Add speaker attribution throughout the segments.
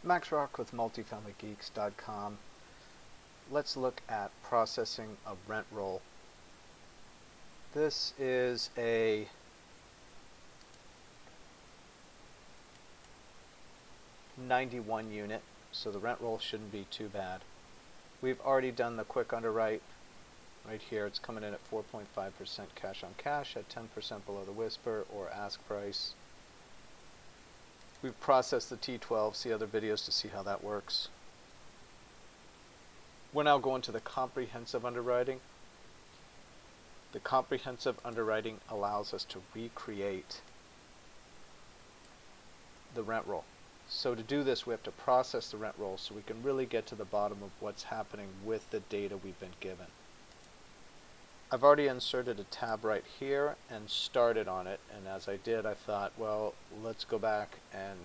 Speaker 1: Max Rock with MultifamilyGeeks.com. Let's look at processing a rent roll. This is a '91 unit, so the rent roll shouldn't be too bad. We've already done the quick underwrite. Right here, it's coming in at 4.5% cash on cash at 10% below the whisper or ask price. We've processed the T12, see other videos to see how that works. We're now going to the comprehensive underwriting. The comprehensive underwriting allows us to recreate the rent roll. So to do this, we have to process the rent roll so we can really get to the bottom of what's happening with the data we've been given. I've already inserted a tab right here and started on it, and as I did, I thought, well, let's go back and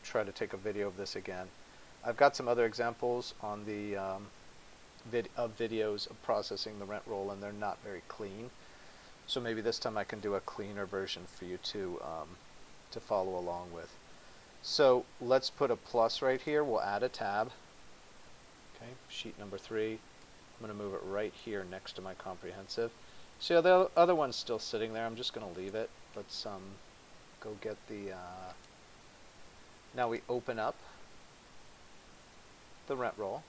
Speaker 1: try to take a video of this again. I've got some other examples on the videos of processing the rent roll, and they're not very clean. So maybe this time I can do a cleaner version for you to follow along with. So let's put a plus right here. We'll add a tab. Okay, sheet number 3. I'm going to move it right here next to my comprehensive. See how the other one's still sitting there? I'm just going to leave it. Let's go get the... Now we open up the rent roll.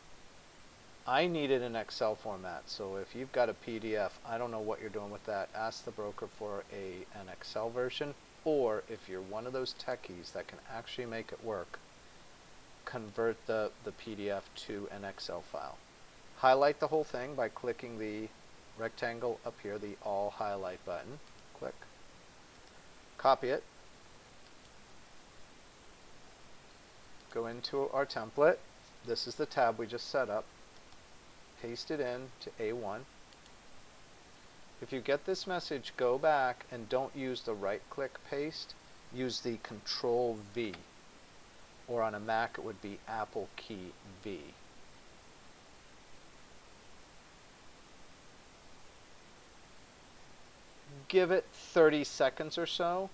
Speaker 1: I need it in Excel format, so if you've got a PDF, I don't know what you're doing with that. Ask the broker for an Excel version, or if you're one of those techies that can actually make it work, convert the PDF to an Excel file. Highlight the whole thing by clicking the rectangle up here, the all highlight button. Click. Copy it. Go into our template. This is the tab we just set up. Paste it in to A1. If you get this message, go back and don't use the right click paste. Use the Control V. Or on a Mac it would be Apple key V. Give it 30 seconds or so.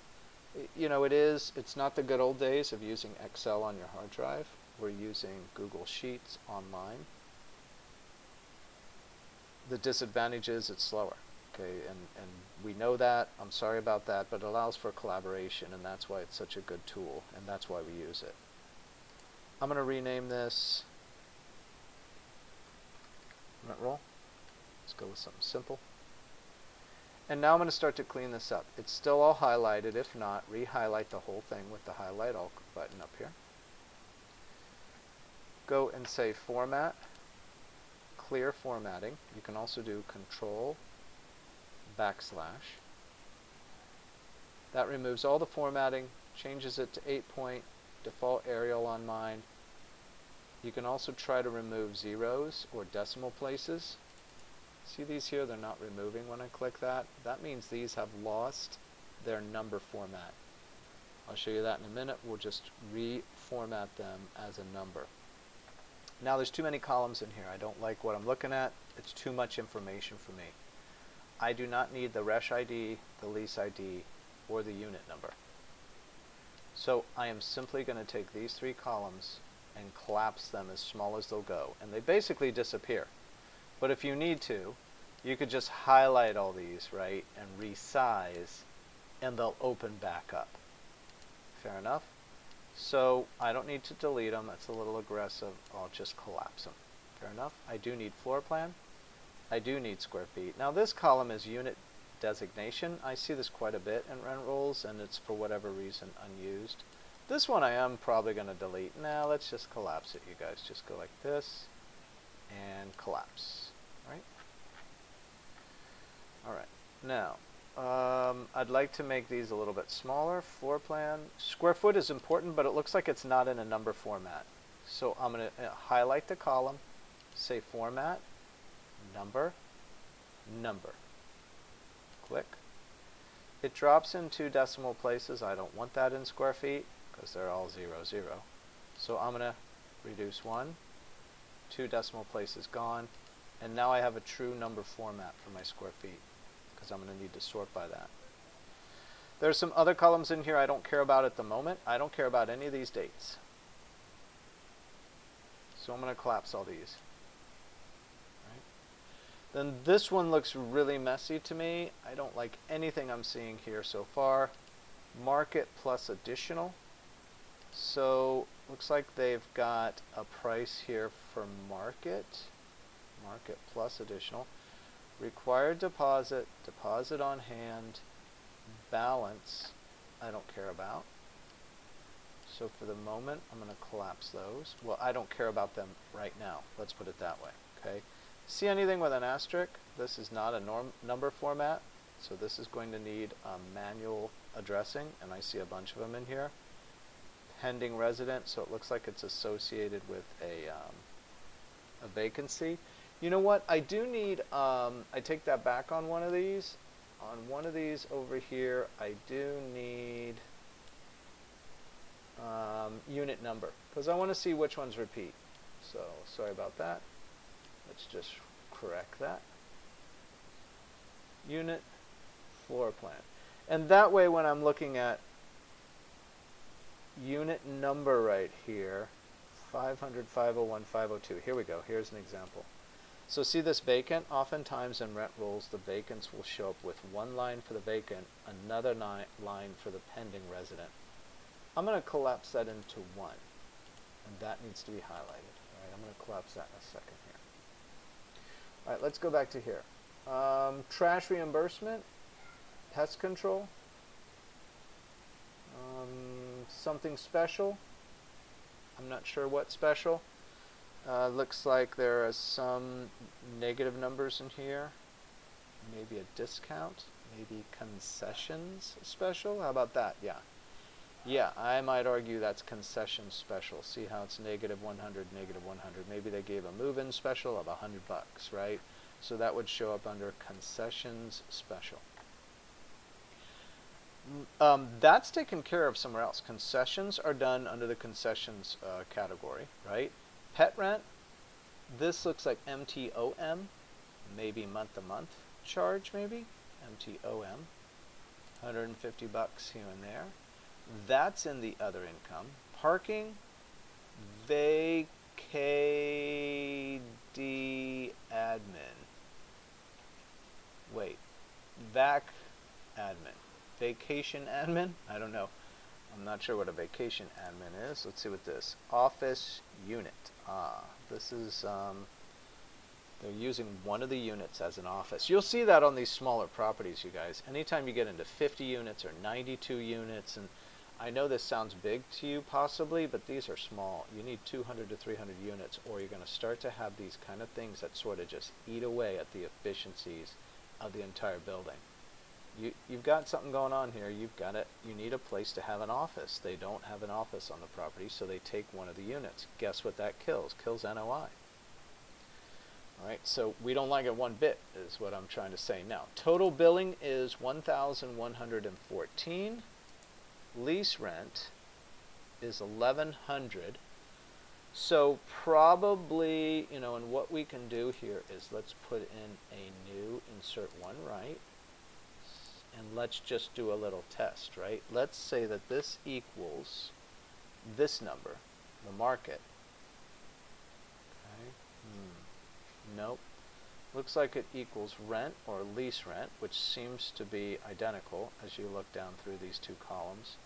Speaker 1: You know, it's not the good old days of using Excel on your hard drive. We're using Google Sheets online. The disadvantage is it's slower. Okay, and we know that. I'm sorry about that, but it allows for collaboration, and that's why it's such a good tool, and that's why we use it. I'm going to rename this rent roll. Let's go with something simple. And now I'm going to start to clean this up. It's still all highlighted. If not, re-highlight the whole thing with the highlight all button up here. Go and say Format, Clear Formatting. You can also do Control \. That removes all the formatting, changes it to 8-point, default Arial on mine. You can also try to remove zeros or decimal places. See these here? They're not removing when I click that. That means these have lost their number format. I'll show you that in a minute. We'll just reformat them as a number. Now there's too many columns in here. I don't like what I'm looking at. It's too much information for me. I do not need the Resh ID, the lease ID, or the unit number. So I am simply going to take these 3 columns and collapse them as small as they'll go. And they basically disappear. But if you need to, you could just highlight all these, right, and resize, and they'll open back up. Fair enough? So I don't need to delete them. That's a little aggressive. I'll just collapse them. Fair enough? I do need floor plan. I do need square feet. Now this column is unit designation. I see this quite a bit in rent rolls, and it's for whatever reason unused. This one I am probably going to delete. Now let's just collapse it, you guys. Just go like this and collapse. Right? Alright. Now, I'd like to make these a little bit smaller. Floor plan. Square foot is important, but it looks like it's not in a number format. So I'm going to highlight the column, say Format, Number, Number. Click. It drops into decimal places. I don't want that in square feet because they're all 0, 0. So I'm going to reduce 1, 2 decimal places gone, and now I have a true number format for my square feet because I'm going to need to sort by that. There's some other columns in here I don't care about at the moment. I don't care about any of these dates. So I'm going to collapse all these. Right. Then this one looks really messy to me. I don't like anything I'm seeing here so far. Market plus additional. So looks like they've got a price here for market. Market plus additional. Required deposit, deposit on hand, balance, I don't care about. So for the moment, I'm going to collapse those. Well, I don't care about them right now. Let's put it that way. Okay. See anything with an asterisk? This is not a number format, so this is going to need manual addressing, and I see a bunch of them in here. Pending resident, so it looks like it's associated with a vacancy. You know what? I do need, I take that back on one of these. On one of these over here, I do need unit number, because I want to see which ones repeat. So, sorry about that. Let's just correct that. Unit, floor plan. And that way when I'm looking at unit number right here, 500, 501, 502. Here we go. Here's an example. So see this vacant? Oftentimes in rent rolls, the vacants will show up with one line for the vacant, another line for the pending resident. I'm going to collapse that into one, and that needs to be highlighted. All right, I'm going to collapse that in a second here. All right, let's go back to here. Trash reimbursement, pest control, something special. I'm not sure what special. Looks like there are some negative numbers in here. Maybe a discount, maybe concessions special. How about that? Yeah. Yeah, I might argue that's concession special. See how it's negative 100, negative 100. Maybe they gave a move-in special of $100, right? So that would show up under concessions special. That's taken care of somewhere else. Concessions are done under the concessions category, right? Pet rent, this looks like MTOM, maybe month-to-month charge, maybe. MTOM, $150 here and there. That's in the other income. Parking, VAKD admin. Wait, VAC admin. Vacation admin? I don't know. I'm not sure what a vacation admin is. Let's see what this. Office unit. This is, they're using one of the units as an office. You'll see that on these smaller properties, you guys. Anytime you get into 50 units or 92 units, and I know this sounds big to you possibly, but these are small. You need 200 to 300 units, or you're going to start to have these kind of things that sort of just eat away at the efficiencies of the entire building. You've got something going on here. You've got it. You need a place to have an office. They don't have an office on the property, so they take one of the units. Guess what that kills? Kills NOI. All right, so we don't like it one bit, is what I'm trying to say. Now, total billing is $1,114. Lease rent is $1,100. So probably, you know, and what we can do here is let's put in a new insert one, right? And let's just do a little test, right? Let's say that this equals this number, the market. Okay. Nope. Looks like it equals rent or lease rent, which seems to be identical as you look down through these two columns.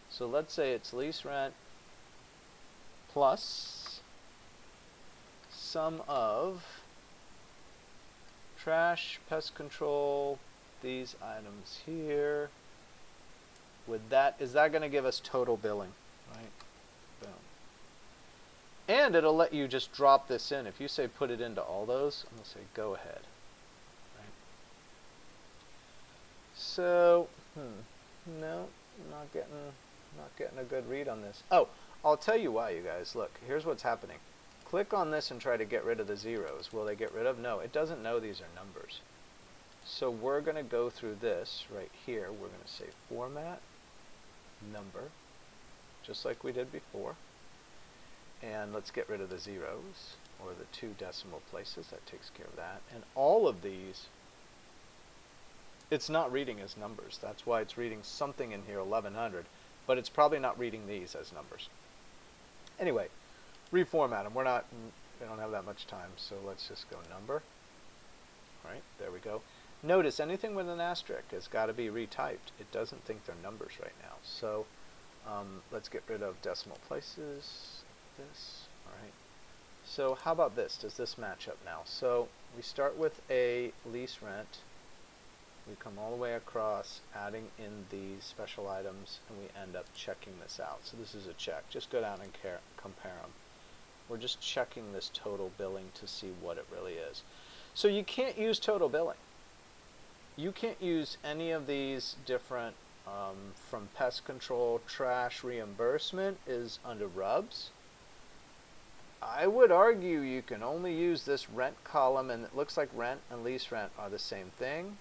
Speaker 1: So let's say it's lease rent plus sum of trash, pest control, these items here. With that, is that going to give us total billing? Right? Boom. And it'll let you just drop this in. If you say put it into all those, I'm going to say go ahead. Right? So, no, not getting a good read on this. Oh, I'll tell you why, you guys. Look, here's what's happening. Click on this and try to get rid of the zeros. Will they get rid of? No, it doesn't know these are numbers. So we're going to go through this right here. We're going to say format, number, just like we did before. And let's get rid of the zeros or the two decimal places. That takes care of that. And all of these, it's not reading as numbers. That's why it's reading something in here, 1100, but it's probably not reading these as numbers. Anyway, reformat them. We don't have that much time, so let's just go number. All right, there we go. Notice anything with an asterisk has got to be retyped. It doesn't think they're numbers right now. So let's get rid of decimal places. This. All right. So how about this? Does this match up now? So we start with a lease rent. We come all the way across, adding in these special items, and we end up checking this out. So this is a check. Just go down and compare them. We're just checking this total billing to see what it really is. So you can't use total billing. You can't use any of these different, from pest control, trash, reimbursement is under RUBS. I would argue you can only use this rent column, and it looks like rent and lease rent are the same thing.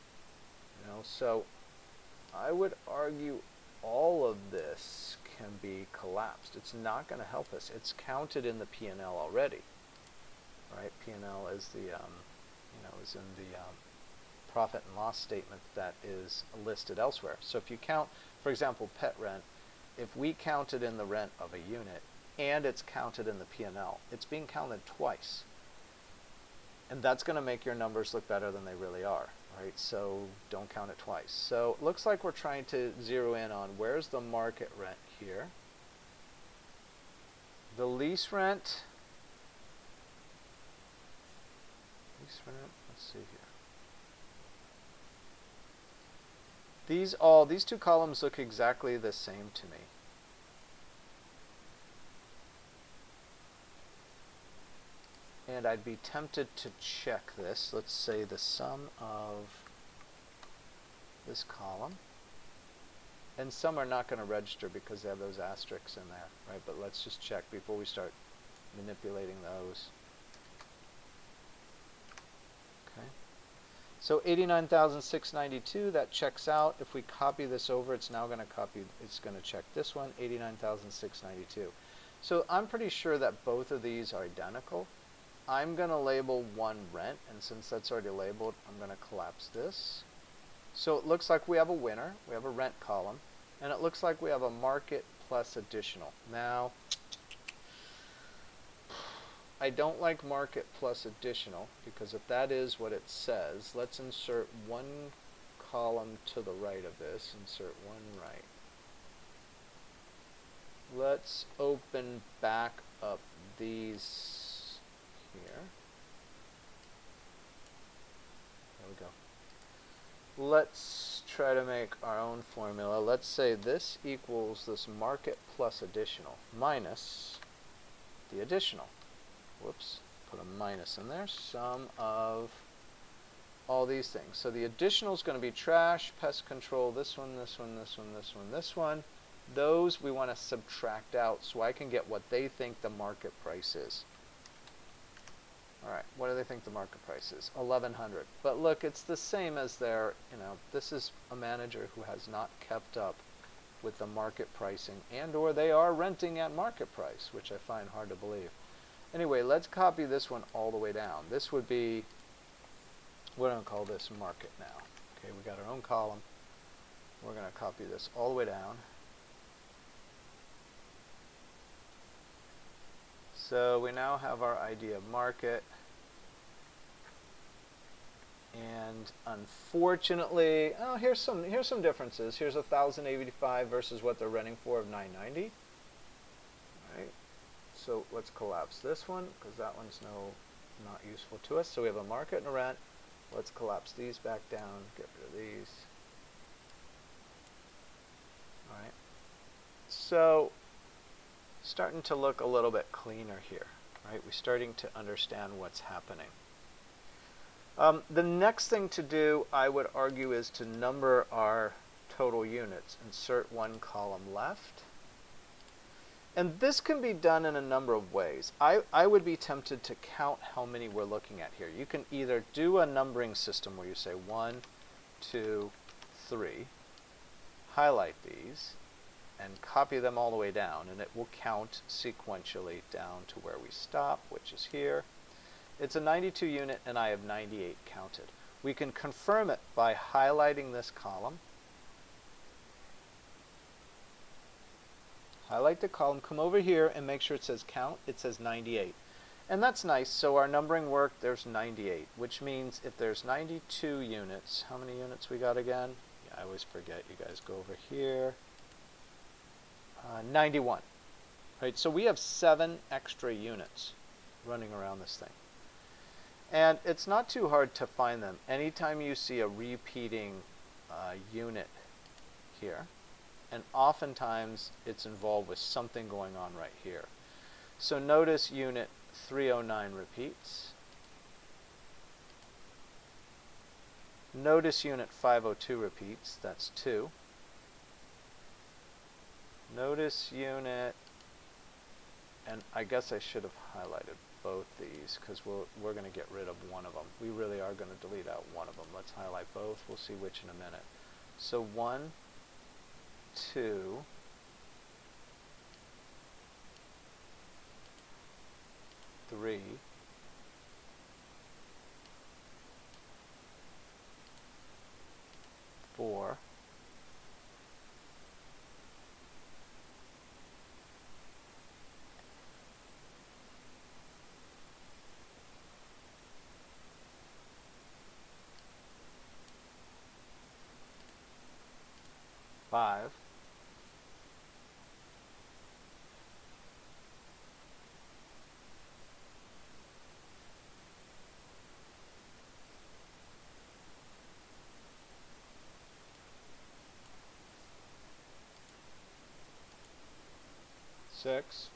Speaker 1: You know, so I would argue all of this can be collapsed. It's not going to help us. It's counted in the P&L already, right? P&L is the, is in the profit and loss statement that is listed elsewhere. So if you count, for example, pet rent, if we counted in the rent of a unit and it's counted in the P&L, it's being counted twice. And that's going to make your numbers look better than they really are, right? So don't count it twice. So it looks like we're trying to zero in on where's the market rent here. The lease rent, let's see here. These two columns look exactly the same to me. And I'd be tempted to check this. Let's say the sum of this column. And some are not going to register because they have those asterisks in there, right? But let's just check before we start manipulating those. Okay. So 89,692, that checks out. If we copy this over, it's now going to check this one, 89,692. So I'm pretty sure that both of these are identical. I'm going to label one rent, and since that's already labeled, I'm going to collapse this. So it looks like we have a winner. We have a rent column, and it looks like we have a market plus additional. Now, I don't like market plus additional, because if that is what it says, let's insert one column to the right of this. Insert one right. Let's open back up these here. There we go. Let's try to make our own formula. Let's say this equals this market plus additional minus the additional. Whoops, put a minus in there. Sum of all these things. So the additional is going to be trash, pest control, this one, this one, this one, this one, this one. Those we want to subtract out so I can get what they think the market price is. All right, what do they think the market price is? 1,100. But look, it's the same as their, this is a manager who has not kept up with the market pricing, and or they are renting at market price, which I find hard to believe. Anyway, let's copy this one all the way down. This would be, we're going to call this market now. Okay, we got our own column. We're going to copy this all the way down. So we now have our idea of market. And unfortunately, here's some differences. Here's 1,085 versus what they're renting for of 990. All right. So let's collapse this one because that one's not useful to us. So we have a market and a rent. Let's collapse these back down. Get rid of these. All right. So starting to look a little bit cleaner here, right? We're starting to understand what's happening. The next thing to do, I would argue, is to number our total units. Insert one column left. And this can be done in a number of ways. I would be tempted to count how many we're looking at here. You can either do a numbering system where you say 1, 2, 3, highlight these, and copy them all the way down, and it will count sequentially down to where we stop, which is here. It's a 92 unit, and I have 98 counted. We can confirm it by highlighting this column. highlight the column, come over here and make sure it says count. It says 98. And that's nice. So our numbering worked. There's 98, which means if there's 92 units, how many units we got again? Yeah, I always forget. You guys go over here. 91. Right? So we have 7 extra units running around this thing. And it's not too hard to find them. Anytime you see a repeating unit here, and oftentimes it's involved with something going on right here. So notice unit 309 repeats. Notice unit 502 repeats, that's 2. Notice unit, and I guess I should have highlighted both these because we're going to get rid of one of them. We really are going to delete out one of them. Let's highlight both. We'll see which in a minute. So 1, 2, 3, 4, 5, 6,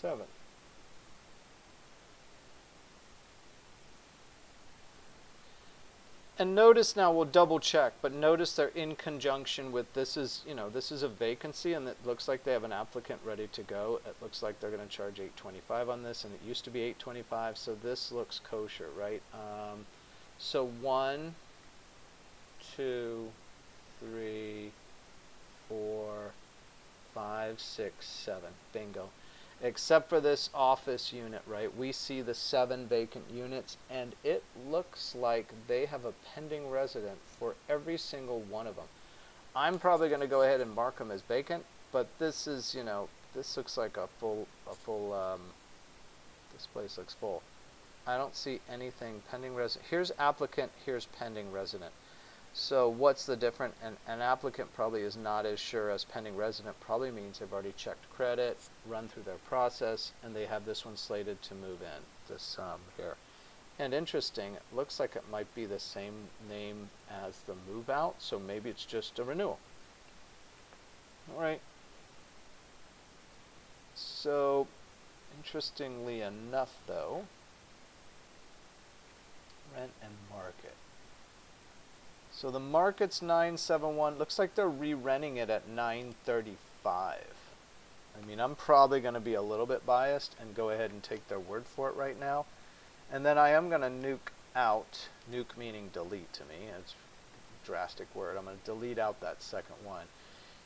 Speaker 1: 7. And notice now, we'll double check, but notice they're in conjunction with this is, this is a vacancy and it looks like they have an applicant ready to go. It looks like they're going to charge $825 on this and it used to be $825, so this looks kosher, right? So 1, 2, 3, 4, 5, 6, 7. Bingo. Except for this office unit, right? We see the 7 vacant units, and it looks like they have a pending resident for every single one of them. I'm probably going to go ahead and mark them as vacant, but this is, this looks like a full, this place looks full. I don't see anything pending resident. Here's applicant, here's pending resident. So what's the difference? An applicant probably is not as sure as pending resident. Probably means they've already checked credit, run through their process, and they have this one slated to move in, this here. And interesting, it looks like it might be the same name as the move out, so maybe it's just a renewal. All right. So interestingly enough though, rent and market. So the market's 971. Looks like they're re-renting it at 935. I mean, I'm probably going to be a little bit biased and go ahead and take their word for it right now. And then I am going to nuke out, nuke meaning delete to me. It's a drastic word. I'm going to delete out that second one.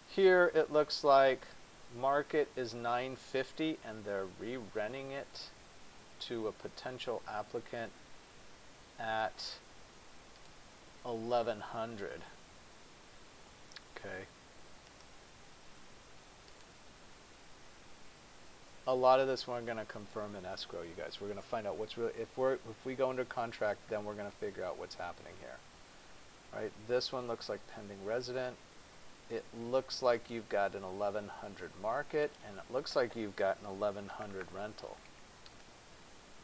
Speaker 1: Here it looks like market is 950 and they're re-renting it to a potential applicant at 1100. Okay. A lot of this we're going to confirm in escrow, you guys. We're going to find out what's really, if we go under contract, then we're going to figure out what's happening here. Right? This one looks like pending resident. It looks like you've got an 1100 market, and it looks like you've got an 1100 rental.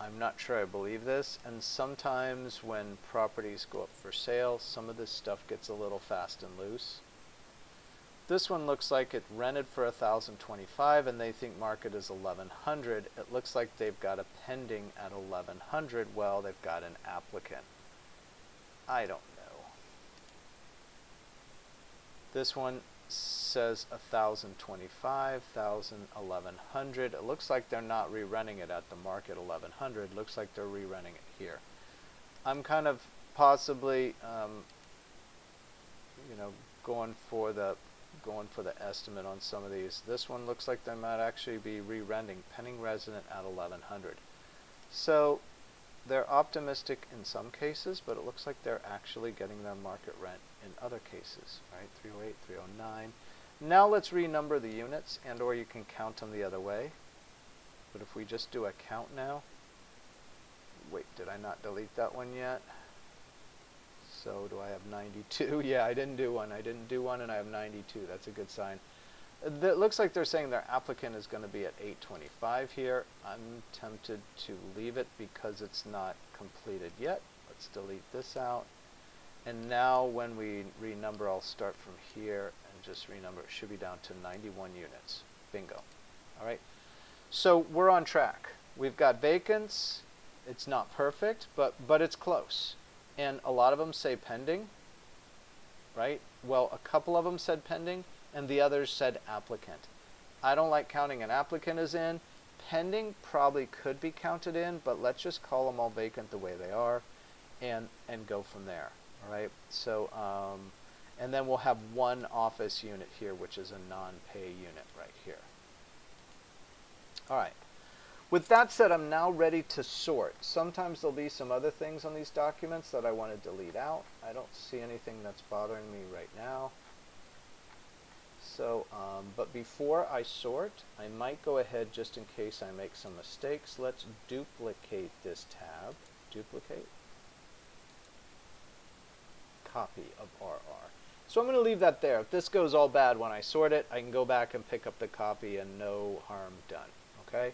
Speaker 1: I'm not sure I believe this, and sometimes when properties go up for sale, some of this stuff gets a little fast and loose. This one looks like it rented for $1,025 and they think market is $1,100. It looks like they've got a pending at $1,100. Well, they've got an applicant. I don't know. This one says 1,025, 1,100. It looks like they're not re-renting it at the market 1,100. Looks like they're re-renting it here. I'm kind of possibly, you know, going for the estimate on some of these. This one looks like they might actually be re-renting pending resident at 1,100. So they're optimistic in some cases, but it looks like they're actually getting their market rent in other cases, right? 308, 309. Now let's renumber the units, and or you can count them the other way. But if we just do a count now, wait, did I not delete that one yet? So do I have 92? Yeah, I didn't do one. I didn't do one, and I have 92. That's a good sign. It looks like they're saying their applicant is going to be at 825 here. I'm tempted to leave it because it's not completed yet. Let's delete this out. And now when we renumber, I'll start from here and just renumber. It should be down to 91 units. Bingo. All right. So we're on track. We've got vacants. It's not perfect, but it's close. And a lot of them say pending, right? Well, a couple of them said pending, and the others said applicant. I don't like counting an applicant as in. Pending probably could be counted in, but let's just call them all vacant the way they are and go from there, all right? So, and then we'll have one office unit here, which is a non-pay unit right here. All right. With that said, I'm now ready to sort. Sometimes there'll be some other things on these documents that I want to delete out. I don't see anything that's bothering me right now. So, but before I sort, I might go ahead just in case I make some mistakes. Let's duplicate this tab. Duplicate. Copy of RR. So I'm going to leave that there. If this goes all bad when I sort it, I can go back and pick up the copy and no harm done. Okay?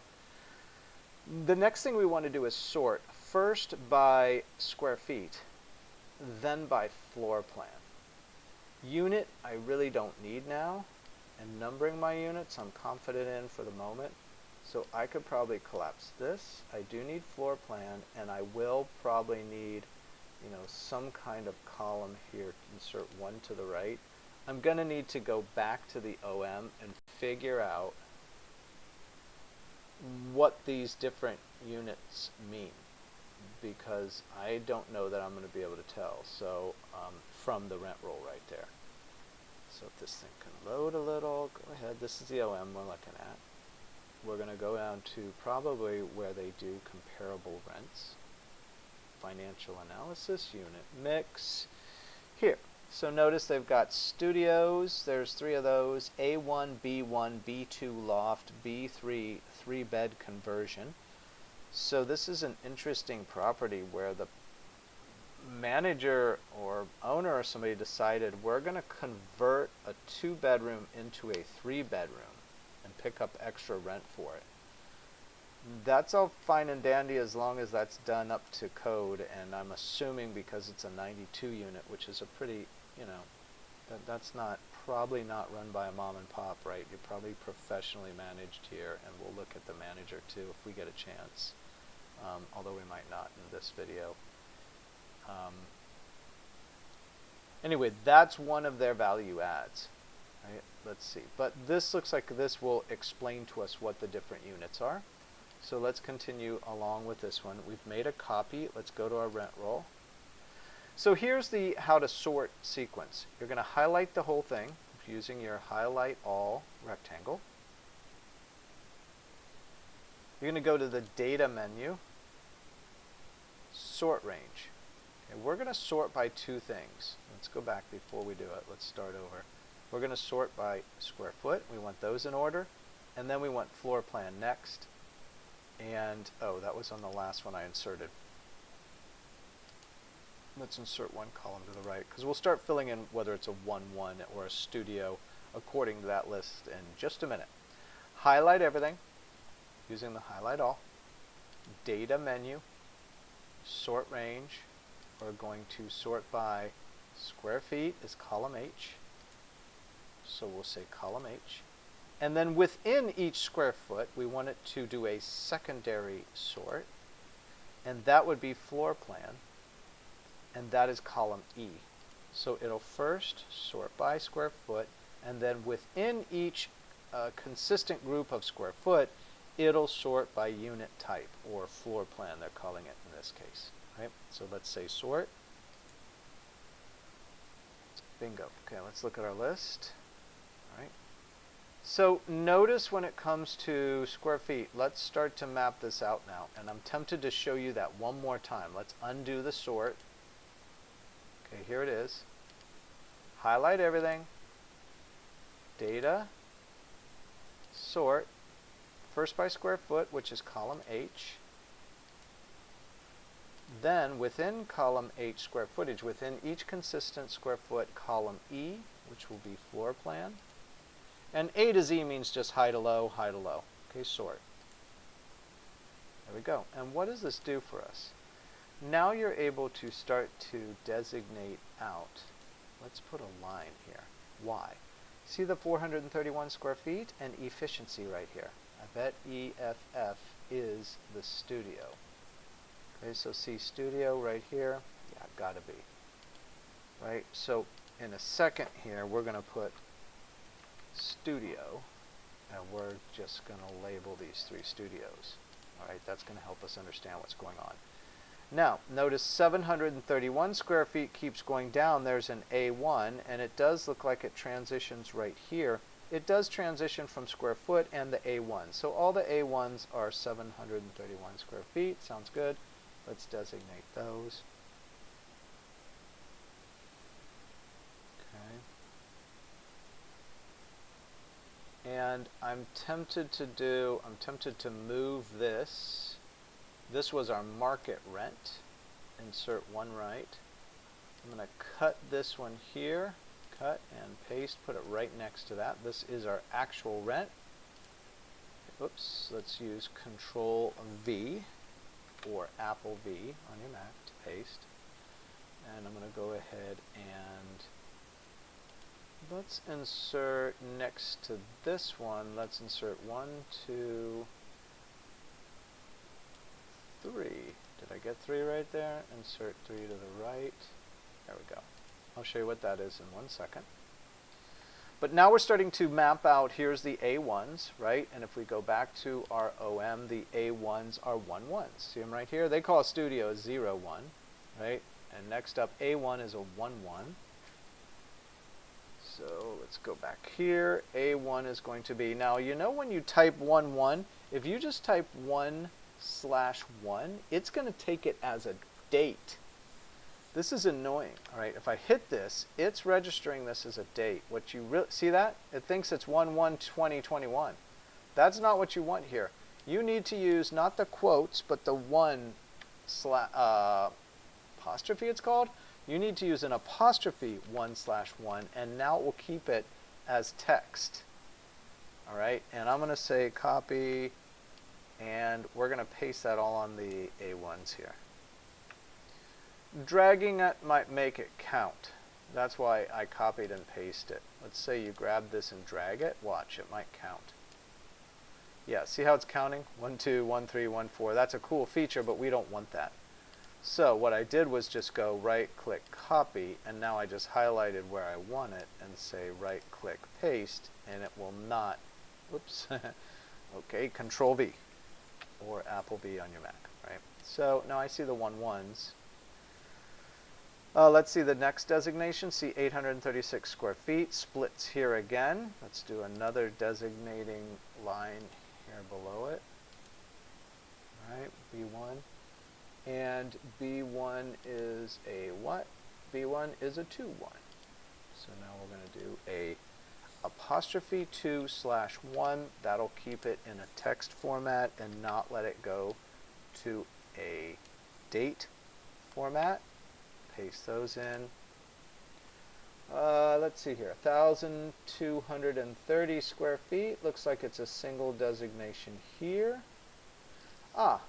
Speaker 1: The next thing we want to do is sort first by square feet, then by floor plan. Unit I really don't need now, and numbering my units I'm confident in for the moment. So I could probably collapse this. I do need floor plan, and I will probably need, you know, some kind of column here. Insert one to the right. I'm going to need to go back to the OM and figure out what these different units mean, because I don't know that I'm going to be able to tell. So from the rent roll right there. So if this thing can load a little, go ahead. This is the OM we're looking at. We're going to go down to probably where they do comparable rents. Financial analysis, unit mix. Here. So notice they've got studios, there's 3 of those, A1, B1, B2 loft, B3, 3-bed conversion. So this is an interesting property where the manager or owner or somebody decided we're going to convert a 2-bedroom into a 3-bedroom and pick up extra rent for it. That's all fine and dandy as long as that's done up to code, and I'm assuming because it's a 92 unit, which is a pretty, you know, that's probably not run by a mom and pop, right? You're probably professionally managed here, and we'll look at the manager too if we get a chance, although we might not in this video. Anyway, that's one of their value adds. Right? Let's see. But this looks like this will explain to us what the different units are. So let's continue along with this one. We've made a copy. Let's go to our rent roll. So here's the how to sort sequence. You're going to highlight the whole thing using your highlight all rectangle. You're going to go to the data menu, sort range. Okay, we're going to sort by 2 things. Let's go back before we do it. Let's start over. We're going to sort by square foot. We want those in order. And then we want floor plan next. And, oh, that was on the last one I inserted. Let's insert one column to the right, because we'll start filling in whether it's a 1-1 or a studio according to that list in just a minute. Highlight everything using the highlight all. Data menu, sort range. We're going to sort by square feet is column H. So we'll say column H. And then within each square foot, we want it to do a secondary sort. And that would be floor plan. And that is column E. So it'll first sort by square foot, and then within each consistent group of square foot, it'll sort by unit type, or floor plan, they're calling it in this case. Right? So let's say sort. Bingo. Okay, let's look at our list. All right. So notice when it comes to square feet, let's start to map this out now. And I'm tempted to show you that one more time. Let's undo the sort. Okay, here it is. Highlight everything. Data. Sort. First by square foot, which is column H. Then within column H square footage, within each consistent square foot, column E, which will be floor plan. And A to Z means just high to low, high to low. Okay, sort. There we go. And what does this do for us? Now you're able to start to designate out. Let's put a line here. Why? See the 431 square feet and efficiency right here. I bet EFF is the studio. Okay, so see studio right here. Yeah, gotta be. Right? So in a second here, we're going to put studio, and we're just going to label these three studios. All right, that's going to help us understand what's going on. Now, notice 731 square feet keeps going down. There's an A1, and it does look like it transitions right here. It does transition from square foot and the A1. So all the A1s are 731 square feet. Sounds good. Let's designate those. Okay. And I'm tempted to move this. This was our market rent. Insert one right. I'm going to cut this one here. Cut and paste. Put it right next to that. This is our actual rent. Oops. Let's use Control V or Apple V on your Mac to paste. And I'm going to go ahead and let's insert next to this one. Let's insert 1, 2, 3. Did I get 3 right there? Insert 3 to the right. There we go. I'll show you what that is in 1 second. But now we're starting to map out, here's the A1s, right? And if we go back to our OM, the A1s are 1, 1s. See them right here? They call a studio a 0, 1, right? And next up, A1 is a 1, 1. So let's go back here. A1 is going to be, now you know when you type 1, 1, if you just type 1/1, it's going to take it as a date. This is annoying. All right, if I hit this, it's registering this as a date. What you really see that? It thinks it's 1/1/2021. That's not what you want here. You need to use not the quotes, but the apostrophe it's called. You need to use an apostrophe 1/1, and now it will keep it as text. All right, and I'm going to say copy, and we're going to paste that all on the A1s here. Dragging it might make it count. That's why I copied and pasted it. Let's say you grab this and drag it. Watch, it might count. Yeah, see how it's counting? 1, 2, 1, 3, 1, 4. That's a cool feature, but we don't want that. So what I did was just go right-click copy, and now I just highlighted where I want it and say right-click paste, and it will not. Oops. Okay, Control V or Apple V on your Mac, right? So now I see the 1/1s. Let's see the next designation. See 836 square feet. Splits here again. Let's do another designating line here below it. All right, B1. And B1 is a what? B1 is a 2, 1. So now we're going to do a apostrophe 2/1. That'll keep it in a text format and not let it go to a date format. Paste those in. Let's see here, 1,230 square feet. Looks like it's a single designation here. Ah,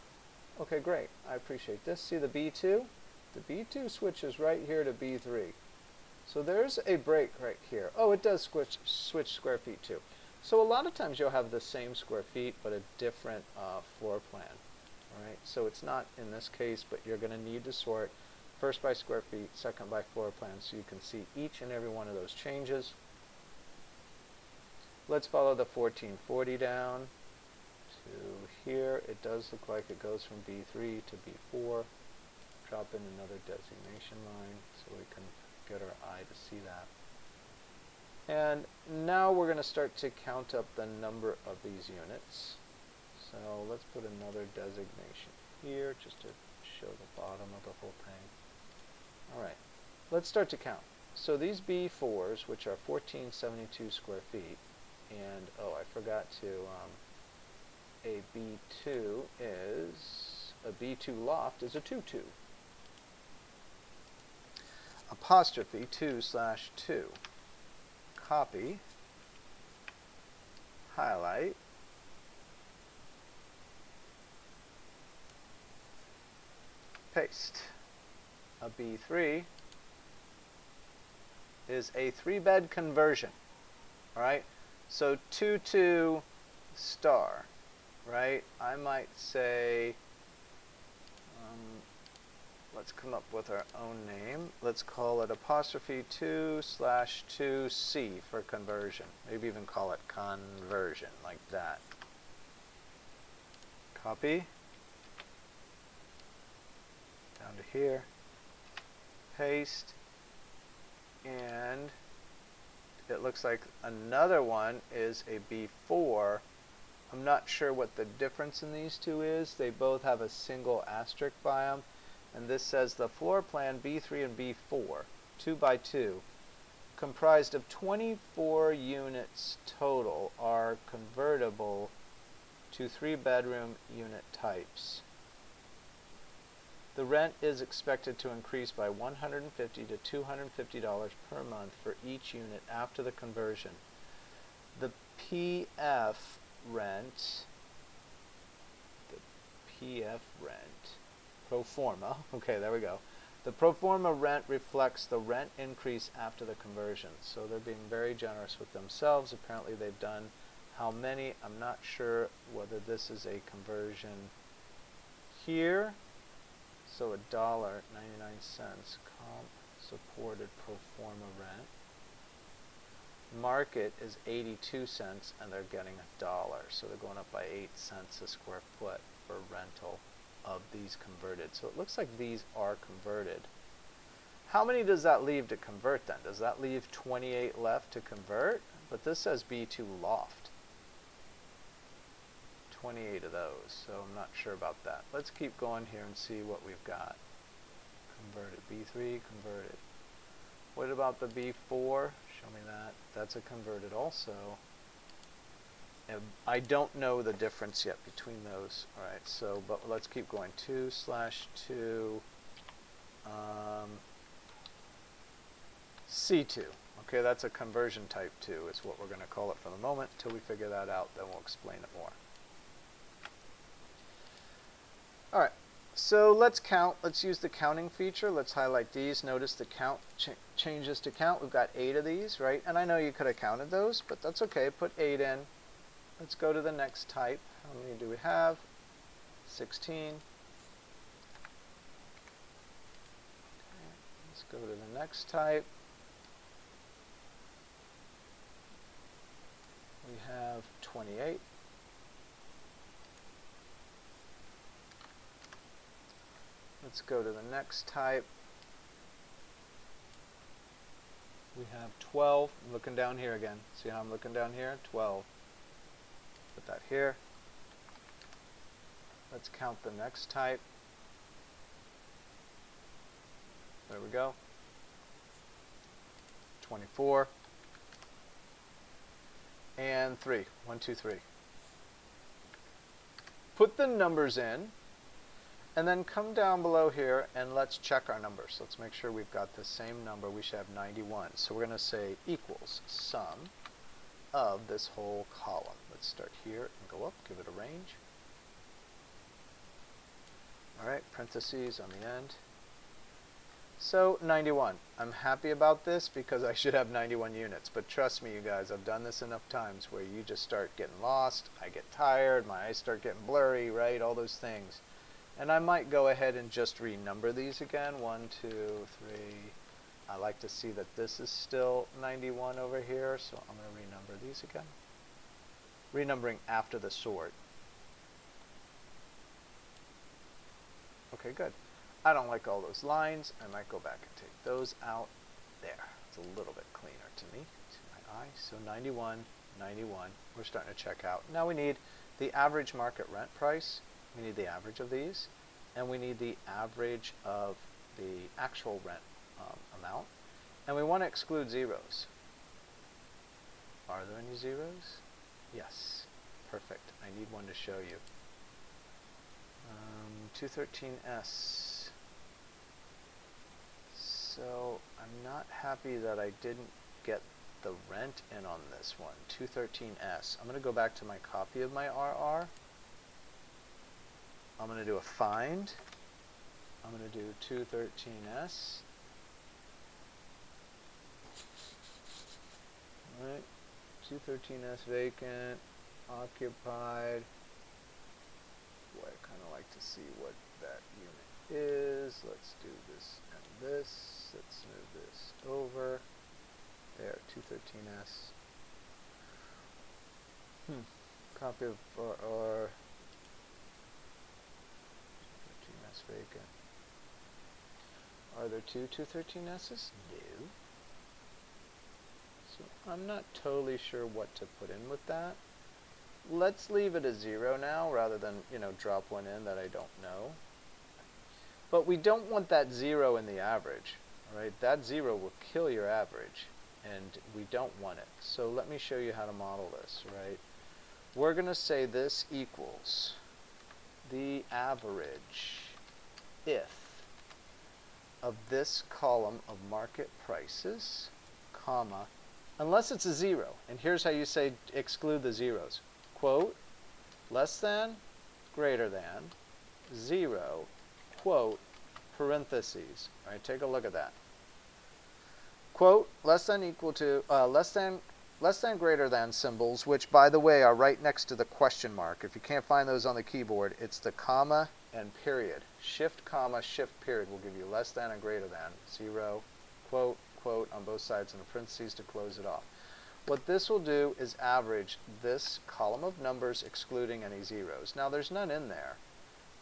Speaker 1: okay, great. I appreciate this. See the B2? The B2 switches right here to B3. So there's a break right here. Oh, it does switch square feet too. So a lot of times you'll have the same square feet but a different floor plan. All right, so it's not in this case, but you're going to need to sort first by square feet, second by floor plan, so you can see each and every one of those changes. Let's follow the 1440 down to here. It does look like it goes from B3 to B4. Drop in another designation line so we can get our eye to see that. And now we're going to start to count up the number of these units. So let's put another designation here just to show the bottom of the whole thing. Alright, let's start to count. So these B4s, which are 1472 square feet, and oh, I forgot to, a B2 is, a B2 loft is a 2-2. Apostrophe 2/2. Copy, highlight, paste. A B3 is a 3-bed conversion. All right, so 2-2 star, right? I might say, let's come up with our own name. Let's call it apostrophe 2/2C for conversion. Maybe even call it conversion, like that. Copy. Down to here. Paste. And it looks like another one is a B4. I'm not sure what the difference in these two is. They both have a single asterisk by them. And this says the floor plan B3 and B4, 2x2, comprised of 24 units total, are convertible to 3-bedroom unit types. The rent is expected to increase by $150 to $250 per month for each unit after the conversion. The PF rent, pro forma, okay, there we go. The pro forma rent reflects the rent increase after the conversion. So they're being very generous with themselves. Apparently they've done how many? I'm not sure whether this is a conversion here. So $1.99 comp supported pro forma rent. Market is 82 cents and they're getting $1. So they're going up by 8 cents a square foot for rental of these converted. So it looks like these are converted. How many does that leave to convert then? Does that leave 28 left to convert? But this says B2 loft. 28 of those, so I'm not sure about that. Let's keep going here and see what we've got. Converted. B3 converted. What about the B4? Show me that. That's a converted also. I don't know the difference yet between those. All right, so, but let's keep going. 2/2 C2. Okay, that's a conversion type 2 is what we're going to call it for the moment. Until we figure that out, then we'll explain it more. All right, so let's count. Let's use the counting feature. Let's highlight these. Notice the count changes to count. We've got 8 of these, right? And I know you could have counted those, but that's okay. Put 8 in. Let's go to the next type. How many do we have? 16. Okay, let's go to the next type. We have 28. Let's go to the next type. We have 12. I'm looking down here again. See how I'm looking down here? 12. Put that here. Let's count the next type. There we go. 24. And 3. 1, 2, 3. Put the numbers in. And then come down below here and let's check our numbers. Let's make sure we've got the same number. We should have 91. So we're going to say equals sum of this whole column. Let's start here and go up, give it a range. All right, parentheses on the end. So 91. I'm happy about this because I should have 91 units. But trust me, you guys, I've done this enough times where you just start getting lost. I get tired. My eyes start getting blurry, right? All those things. And I might go ahead and just renumber these again. 1, 2, 3. I like to see that this is still 91 over here. So I'm going to renumber these again. Renumbering after the sort. Okay, good. I don't like all those lines. I might go back and take those out. There. It's a little bit cleaner to me, to my eye. So 91, 91. We're starting to check out. Now we need the average market rent price. We need the average of these. And we need the average of the actual rent amount. And we want to exclude zeros. Are there any zeros? Yes. Perfect. I need one to show you. 213S. So I'm not happy that I didn't get the rent in on this one. 213S. I'm going to go back to my copy of my RR. I'm going to do a find. I'm going to do 213S. Alright. 213S vacant. Occupied. Boy, I kind of like to see what that unit is. Let's do this and this. Let's move this over. There, 213S. Copy of RR. 213S vacant. Are there two 213S's? No. So I'm not totally sure what to put in with that. Let's leave it as 0 now rather than, drop one in that I don't know. But we don't want that 0 in the average, right? That 0 will kill your average, and we don't want it. So let me show you how to model this, right? We're going to say this equals the average if of this column of market prices, comma, unless it's a 0. And here's how you say exclude the zeros. Quote, less than, greater than, 0, quote, parentheses. All right, take a look at that. Quote, less than equal to, less than greater than symbols, which, by the way, are right next to the question mark. If you can't find those on the keyboard, it's the comma and period. Shift, comma, shift, period will give you less than and greater than, 0, quote, quote, on both sides and the parentheses to close it off. What this will do is average this column of numbers excluding any zeros. Now there's none in there,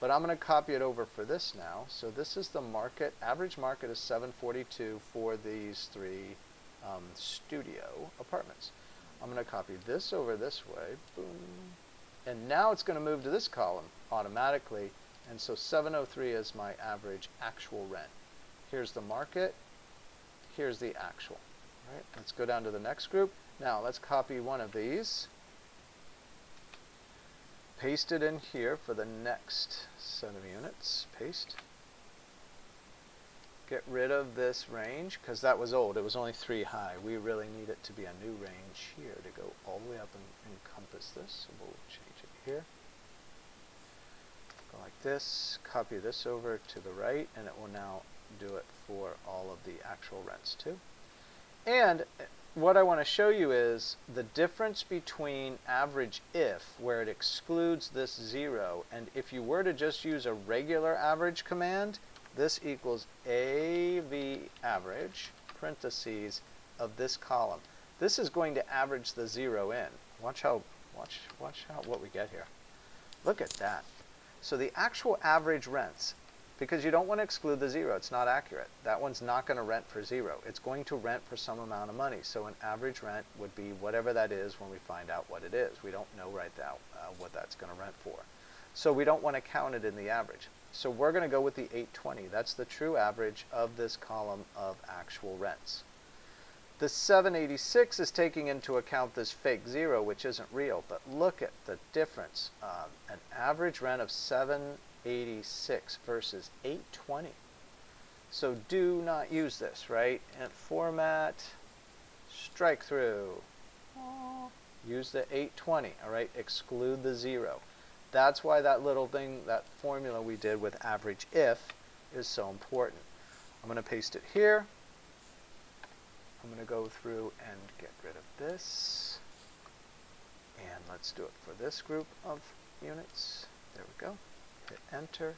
Speaker 1: but I'm going to copy it over for this now. So this is the market. Average market is 742 for these 3 studio apartments. I'm going to copy this over this way. Boom. And now it's going to move to this column automatically. And so 703 is my average actual rent. Here's the market. Here's the actual. All right, let's go down to the next group. Now let's copy one of these, paste it in here for the next set of units, paste. Get rid of this range because that was old, it was only 3 high. We really need it to be a new range here to go all the way up and encompass this. So we'll change it here. Go like this, copy this over to the right, and it will now do it for all of the actual rents too. And what I want to show you is the difference between average if, where it excludes this 0, and if you were to just use a regular average command, this equals AV average, parentheses, of this column. This is going to average the 0 in. Watch what we get here. Look at that. So the actual average rents, because you don't want to exclude the 0. It's not accurate. That one's not going to rent for 0. It's going to rent for some amount of money. So an average rent would be whatever that is when we find out what it is. We don't know right now what that's going to rent for. So we don't want to count it in the average. So we're going to go with the 820. That's the true average of this column of actual rents. The 786 is taking into account this fake 0, which isn't real. But look at the difference. An average rent of 786 versus 820. So do not use this, right? And format, strike through. Use the 820, all right? Exclude the 0. That's why that little thing, that formula we did with average if is so important. I'm I'm going to paste it here. I'm going to go through and get rid of this. And let's do it for this group of units. There we go. Hit enter.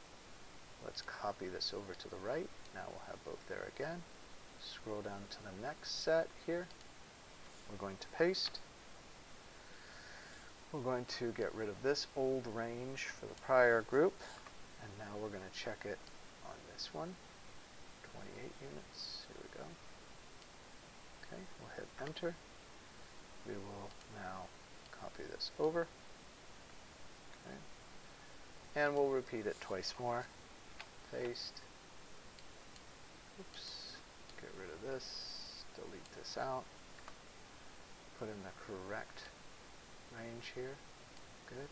Speaker 1: Let's copy this over to the right. Now we'll have both there again. Scroll down to the next set here. We're going to paste. We're going to get rid of this old range for the prior group. And now we're going to check it on this one. 28 units. Here we go. Okay, we'll hit enter. We will now copy this over. Okay. And we'll repeat it twice more. Paste. Oops. Get rid of this. Delete this out. Put in the correct range here. Good.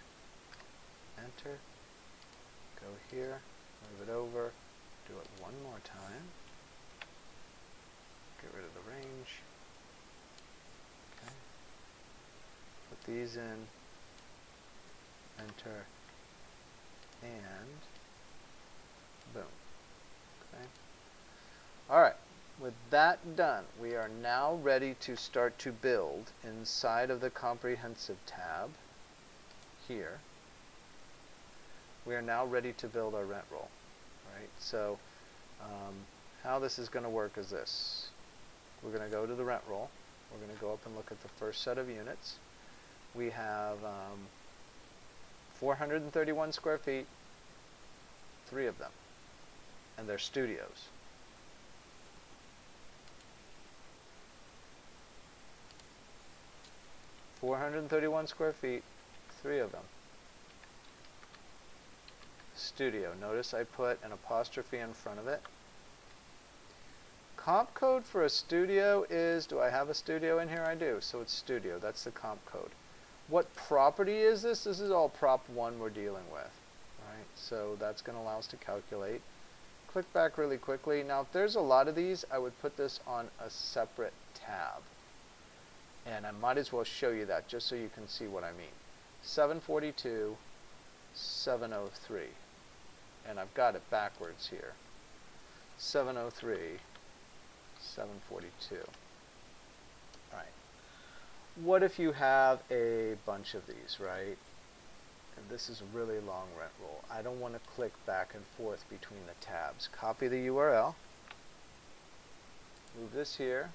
Speaker 1: Enter. Go here. Move it over. Do it one more time. Get rid of the range. Okay. Put these in. Enter. And boom. Okay. All right. With that done, we are now ready to start to build inside of the Comprehensive tab here. We are now ready to build our rent roll. Right? So how this is going to work is this. We're going to go to the rent roll. We're going to go up and look at the first set of units. We have 431 square feet, 3 of them, and they're studios. $431 square feet, 3 of them. Studio. Notice I put an apostrophe in front of it. Comp code for a studio is, do I have a studio in here? I do. So it's studio. That's the comp code. What property is this? This is all prop 1 we're dealing with. Right? So that's going to allow us to calculate. Click back really quickly. Now if there's a lot of these, I would put this on a separate tab. And I might as well show you that just so you can see what I mean. 742, 703. And I've got it backwards here. 703, 742. Right. What if you have a bunch of these, right? And this is a really long rent roll. I don't want to click back and forth between the tabs. Copy the URL. Move this here.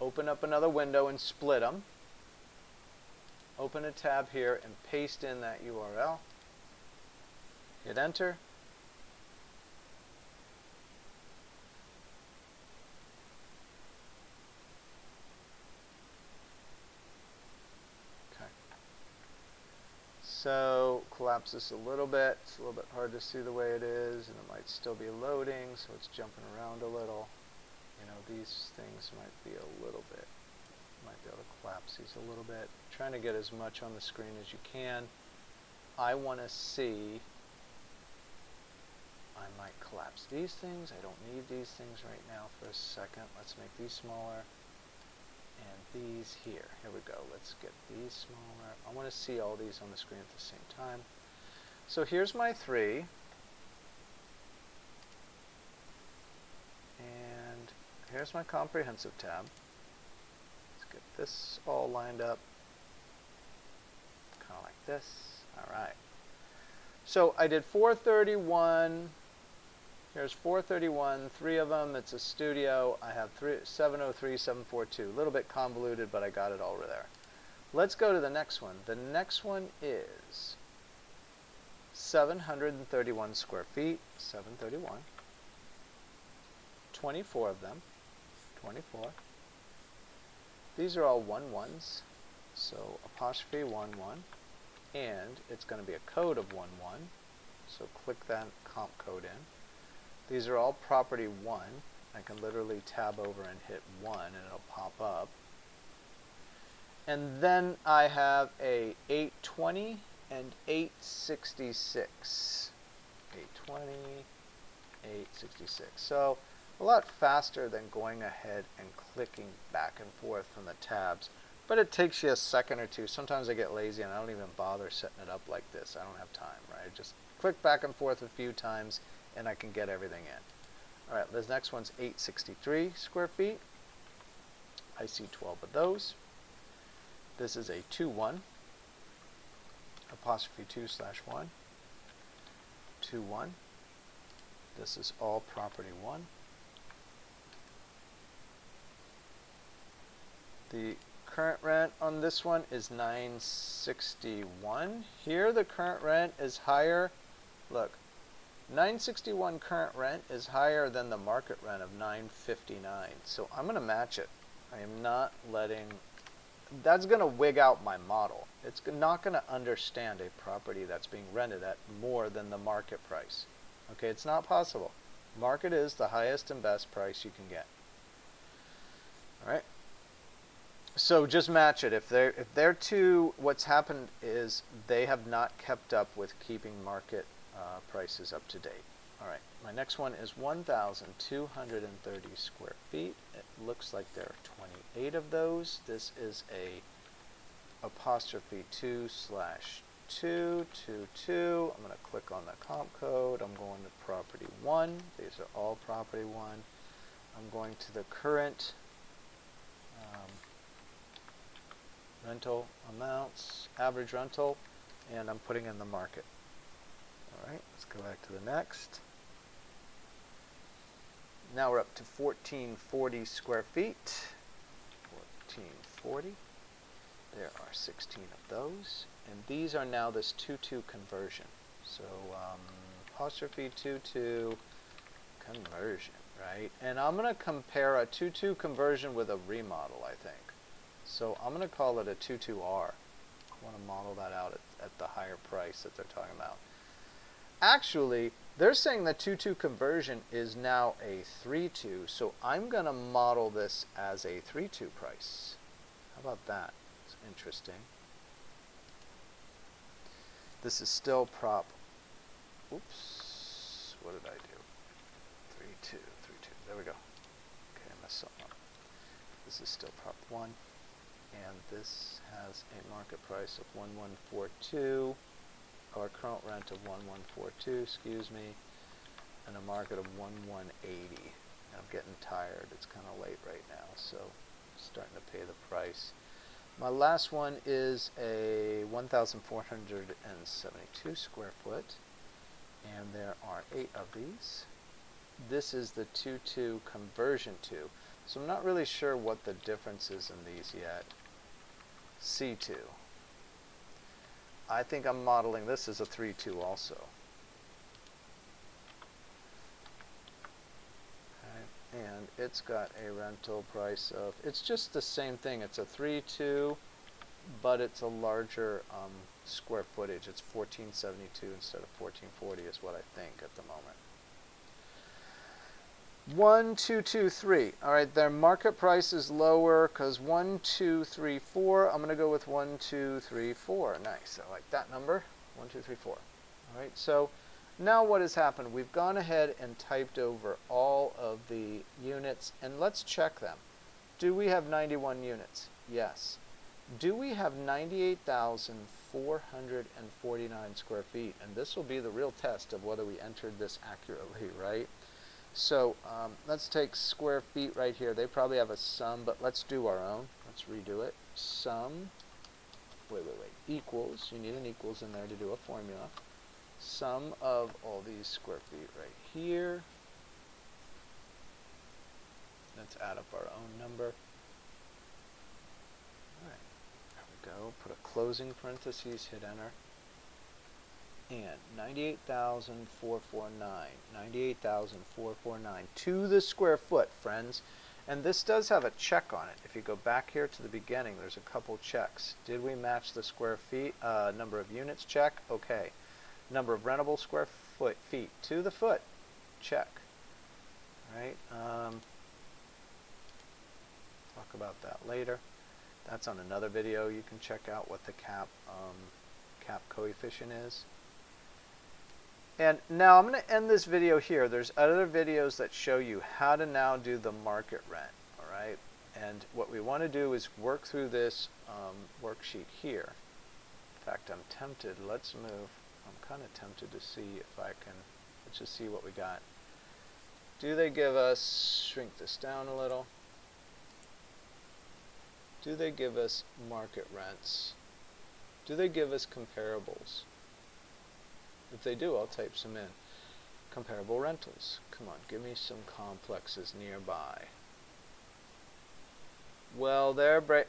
Speaker 1: Open up another window and split them. Open a tab here and paste in that URL. Hit enter. Okay. So collapse this a little bit. It's a little bit hard to see the way it is, and it might still be loading, so it's jumping around a little. You know, these things might be a little bit, might be able to collapse these a little bit. Trying to get as much on the screen as you can. I want to see, I might collapse these things. I don't need these things right now for a second. Let's make these smaller. And these here. Here we go. Let's get these smaller. I want to see all these on the screen at the same time. So here's my 3. And here's my comprehensive tab. Let's get this all lined up. Kind of like this. All right. So I did 431. Here's 431, 3 of them. It's a studio. I have 703, 742. A little bit convoluted, but I got it all over there. Let's go to the next one. The next one is 731 square feet, 731. 24 of them, 24. These are all 1-1s, so apostrophe 1-1, and it's going to be a code of 1-1, so click that comp code in. These are all property 1. I can literally tab over and hit 1 and it'll pop up. And then I have a 820 and 866. 820, 866. So a lot faster than going ahead and clicking back and forth from the tabs. But it takes you a second or two. Sometimes I get lazy and I don't even bother setting it up like this. I don't have time, right? Just click back and forth a few times and I can get everything in. All right, this next one's 863 square feet. I see 12 of those. This is a 2-1, apostrophe 2/1, 2-1. This is all property 1. The current rent on this one is $961. Here the current rent is higher. Look, $961 current rent is higher than the market rent of $959. So I'm going to match it. I am not letting, that's going to wig out my model. It's not going to understand a property that's being rented at more than the market price. Okay, it's not possible. Market is the highest and best price you can get. All right. So just match it. If they're two, what's happened is they have not kept up with keeping market prices up to date. All right, my next one is 1,230 square feet. It looks like there are 28 of those. This is a apostrophe 2/222. I'm going to click on the comp code. I'm going to property 1. These are all property 1. I'm going to the current rental amounts, average rental, and I'm putting in the market. All right, let's go back to the next. Now we're up to 1,440 square feet. 1,440. There are 16 of those, and these are now this 2-2 conversion. So apostrophe 2-2 conversion, right? And I'm going to compare a 2-2 conversion with a remodel, I think. So I'm going to call it a 2-2R. I want to model that out at the higher price that they're talking about. Actually, they're saying the 2-2 conversion is now a 3-2, so I'm going to model this as a 3-2 price. How about that? It's interesting. This is still prop. Oops. What did I do? 3-2, 3-2. There we go. Okay, I messed something up. This is still prop 1. And this has a market price of 1,142, or current rent of 1,142, excuse me, and a market of 1,180. And I'm getting tired. It's kind of late right now, so I'm starting to pay the price. My last one is a 1,472 square foot, and there are 8 of these. This is the 2-2 conversion 2. So I'm not really sure what the difference is in these yet. C2. I think I'm modeling this as a 3-2 also. Okay. And it's got a rental price of, it's just the same thing. It's a 3-2, but it's a larger square footage. It's 1,472 instead of 1,440 is what I think at the moment. 1, 2, 2, 3. All right, their market price is lower because 1, 2, 3, 4. I'm going to go with 1, 2, 3, 4. Nice. I like that number. 1, 2, 3, 4. All right, so now what has happened? We've gone ahead and typed over all of the units, and let's check them. Do we have 91 units? Yes. Do we have 98,449 square feet? And this will be the real test of whether we entered this accurately, right? So let's take square feet right here. They probably have a sum, but let's do our own. Let's redo it. Sum, equals. You need an equals in there to do a formula. Sum of all these square feet right here. Let's add up our own number. All right, there we go. Put a closing parentheses, hit enter. And 98,449, 98,449 to the square foot, friends. And this does have a check on it. If you go back here to the beginning, there's a couple checks. Did we match the square feet, number of units? Check. Okay. Number of rentable square feet to the foot? Check. All right. Talk about that later. That's on another video. You can check out what the cap coefficient is. And now I'm going to end this video here. There's other videos that show you how to now do the market rent, all right? And what we want to do is work through this worksheet here. In fact, I'm tempted. Let's move. I'm kind of tempted to see if I can, let's just see what we got. Do they give us, shrink this down a little, do they give us market rents? Do they give us comparables? If they do, I'll type some in. Comparable rentals. Come on, give me some complexes nearby. Well,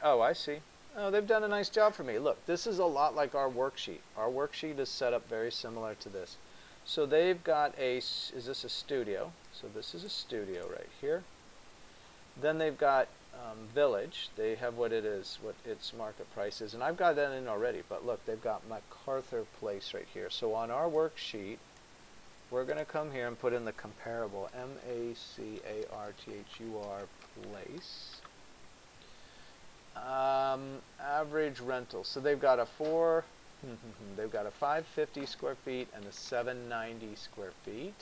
Speaker 1: oh, I see. Oh, they've done a nice job for me. Look, this is a lot like our worksheet. Our worksheet is set up very similar to this. So they've got is this a studio? So this is a studio right here. Then they've got Village. They have what it is, what its market price is. And I've got that in already, but look, they've got MacArthur Place right here. So on our worksheet, we're going to come here and put in the comparable, M-A-C-A-R-T-H-U-R Place. Average rental. So they've got a they've got a 550 square feet and a 790 square feet.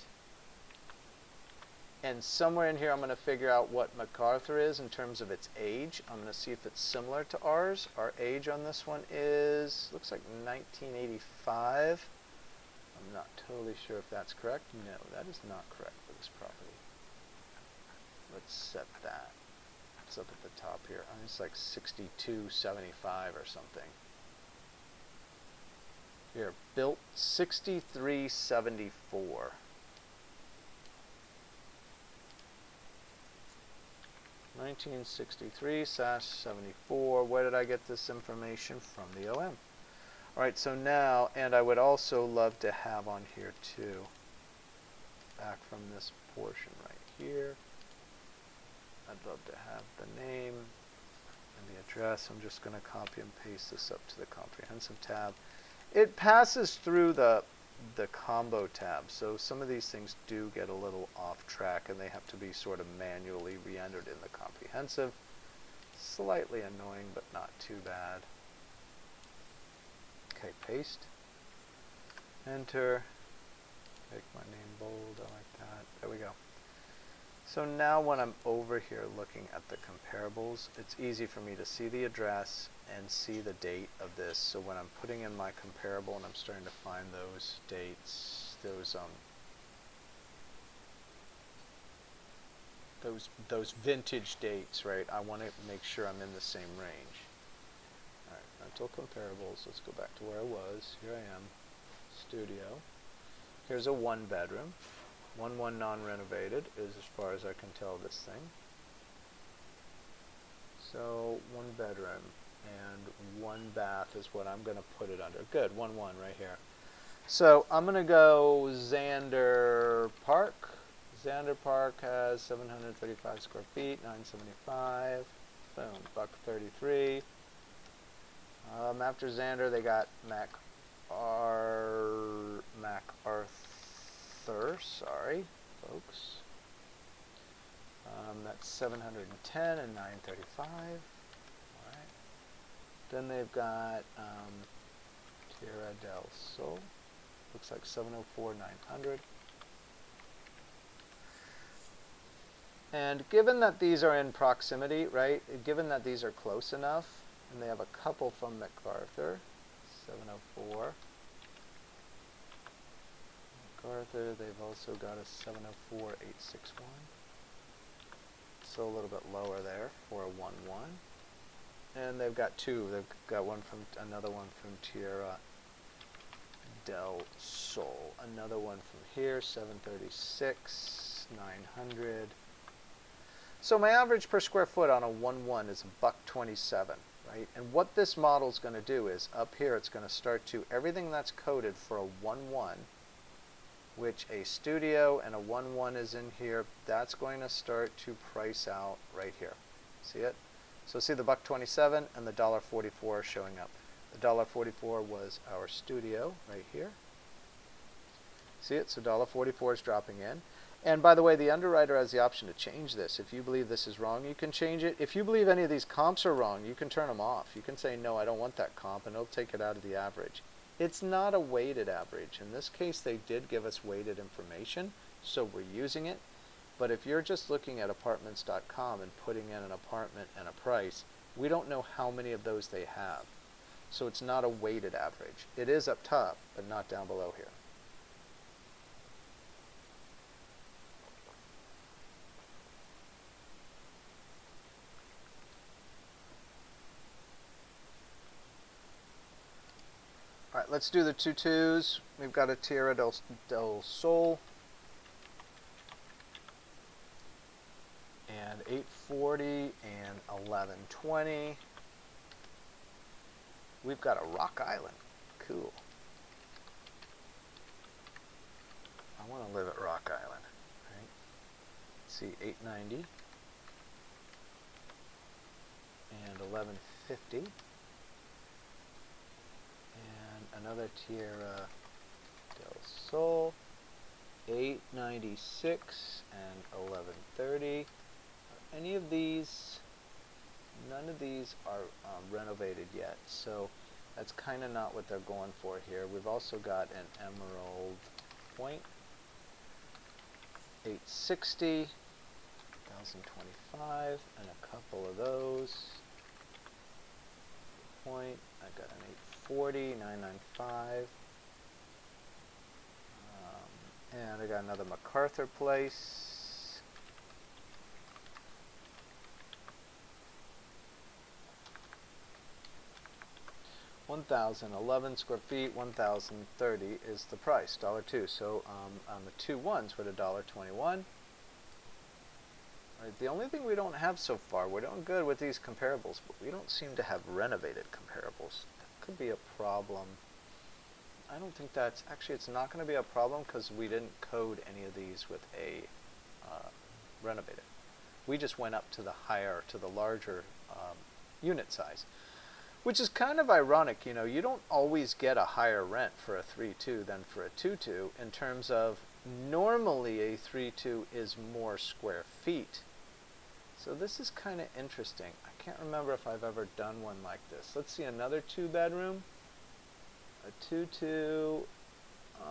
Speaker 1: And somewhere in here I'm going to figure out what MacArthur is in terms of its age. I'm going to see if it's similar to ours. Our age on this one is, looks like 1985. I'm not totally sure if that's correct. No, that is not correct for this property. Let's set that. It's up at the top here. It's like 6275 or something. Here, built 6374. (1963/74). Where did I get this information from? The OM. Alright, so now, and I would also love to have on here too, back from this portion right here, I'd love to have the name and the address. I'm just going to copy and paste this up to the comprehensive tab. It passes through the combo tab, so some of these things do get a little off track and they have to be sort of manually re-entered in the comprehensive. Slightly annoying, but not too bad. Okay, paste. Enter. Make my name bold. I like that. There we go. So now when I'm over here looking at the comparables, it's easy for me to see the address and see the date of this. So when I'm putting in my comparable and I'm starting to find those dates, those vintage dates, right? I want to make sure I'm in the same range. All right, rental comparables. Let's go back to where I was. Here I am, studio. Here's a one bedroom. 1-1 non-renovated is as far as I can tell this thing. So 1 bedroom and 1 bath is what I'm going to put it under. Good, 1-1 right here. So I'm going to go Xander Park. Xander Park has 735 square feet, 975. Boom, $133. After Xander, they got MacArthur, sorry, folks. That's 710 and 935. All right. Then they've got Tierra del Sol. Looks like 704, 900. And given that these are in proximity, right? Given that these are close enough, and they have a couple from MacArthur, 704. MacArthur, they've also got a 704, 861. So a little bit lower there for a 1-1. And they've got two. They've got another one from Tierra del Sol. Another one from here, 736, 900. So my average per square foot on a 1-1 is $127, right? And what this model is going to do is, up here it's going to start to, everything that's coded for a 1-1, which a studio and a 1-1 is in here, that's going to start to price out right here. See it? So see the $127 and the $1.44 showing up. The $1.44 was our studio right here. See it? So $1.44 is dropping in. And by the way, the underwriter has the option to change this. If you believe this is wrong, you can change it. If you believe any of these comps are wrong, you can turn them off. You can say, no, I don't want that comp, and it'll take it out of the average. It's not a weighted average. In this case, they did give us weighted information, so we're using it. But if you're just looking at apartments.com and putting in an apartment and a price, we don't know how many of those they have. So it's not a weighted average. It is up top, but not down below here. let's do the 2-2s. We've got a Tierra del Sol. And 840 and 1120. We've got a Rock Island. Cool. I want to live at Rock Island. Right? Let's see, 890 and 1150. And another Tierra del Sol. 896 and 1130. Any of these, none of these are renovated yet, so that's kind of not what they're going for here. We've also got an Emerald Point, 860, 1025, and a couple of those. Point, I got an 840, 995, and I got another MacArthur Place. 1,011 square feet, 1,030 is the price, $2. So on the 2-1s, we're at $1.21. Right, the only thing we don't have so far, we're doing good with these comparables, but we don't seem to have renovated comparables. That could be a problem. I don't think that's, actually it's not going to be a problem because we didn't code any of these with a renovated. We just went up to the larger unit size. Which is kind of ironic, you know, you don't always get a higher rent for a 3-2 than for a 2-2 in terms of normally a 3-2 is more square feet. So this is kind of interesting. I can't remember if I've ever done one like this. Let's see, another 2-bedroom. A 2-2.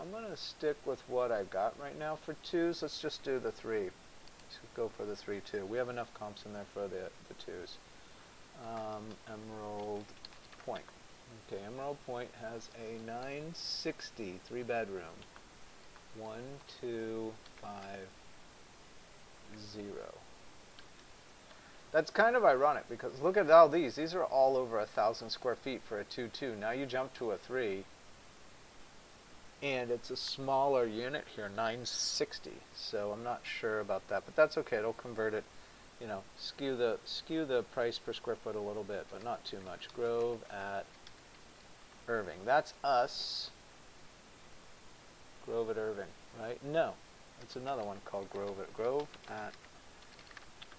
Speaker 1: I'm going to stick with what I've got right now for 2s. Let's just do the 3. Let's go for the 3-2. We have enough comps in there for the 2s. Emerald Point. Okay, Emerald Point has a 960 3-bedroom. 1250. That's kind of ironic because look at all these. These are all over 1,000 square feet for a 2-2. Now you jump to a 3, and it's a smaller unit here, 960. So I'm not sure about that, but that's okay. It'll convert it. You know, skew the price per square foot a little bit, but not too much. Grove at Irving. That's us. Grove at Irving, right? No, it's another one called Grove at